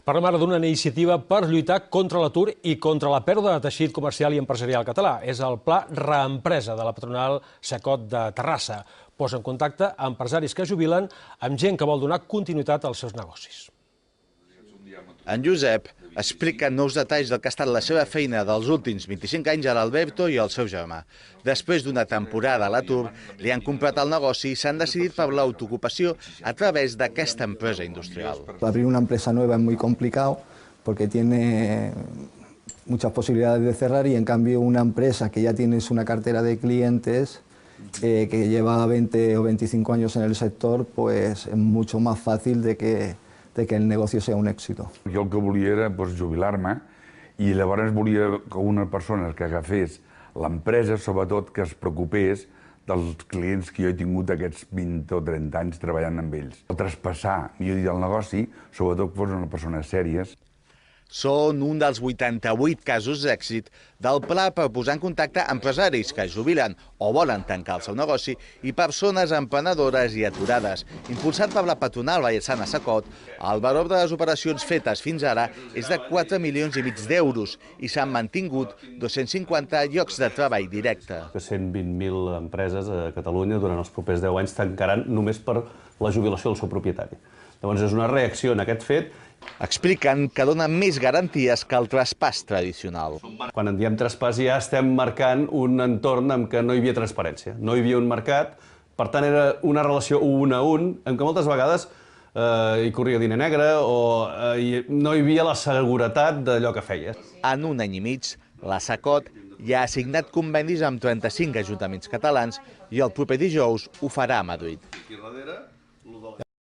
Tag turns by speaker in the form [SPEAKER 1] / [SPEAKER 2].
[SPEAKER 1] Parlem ara d'una iniciativa per lluitar contra l'atur i contra la pèrdua de teixit comercial i empresarial català. És el Pla Reempresa de la patronal Cecot de Terrassa. Posa en contacte a empresaris que jubilen amb gent que vol donar continuïtat als seus negocis.
[SPEAKER 2] En Josep explica nous detalls del que ha estat la seva feina dels últims 25 anys a l'Alberto i al seu germà. Després d'una temporada a l'atur, li han comprat el negoci i s'han decidit per l'autoocupació a través d'aquesta empresa industrial.
[SPEAKER 3] Abrir una empresa nueva es muy complicado porque tiene muchas posibilidades de cerrar y en cambio una empresa que ya tienes una cartera de clientes que lleva 20 o 25 años en el sector, pues es mucho más fácil de que el negocio sea un èxit.
[SPEAKER 4] Jo el que volia era jubilar-me i llavors volia que una persona que agafés l'empresa, sobretot que es preocupés dels clients que jo he tingut aquests 20 o 30 anys treballant amb ells. El traspassar, millor dit, el negoci, sobretot que fos una persona sèria.
[SPEAKER 2] Són un dels 88 casos d'èxit del pla per posar en contacte empresaris que jubilen o volen tancar el seu negoci i persones emprenedores i aturades. Impulsat per la patronal vallesana Cecot, el valor de les operacions fetes fins ara és de 4,5 milions d'euros i s'han mantingut 250 llocs de treball directe.
[SPEAKER 5] 120.000 empreses a Catalunya durant els propers 10 anys tancaran només per la jubilació del seu propietari. Llavors és una reacció en aquest fet.
[SPEAKER 2] Expliquen que donen més garanties que el traspàs tradicional.
[SPEAKER 5] Quan en diem traspàs ja estem marcant un entorn en què no hi havia transparència, no hi havia un mercat, per tant era una relació un a un, en què moltes vegades hi corria diner negre o no hi havia la seguretat d'allò que feia.
[SPEAKER 2] En un any i mig, la Cecot ja ha signat convenis amb 35 ajuntaments catalans i el proper dijous ho farà a Madrid.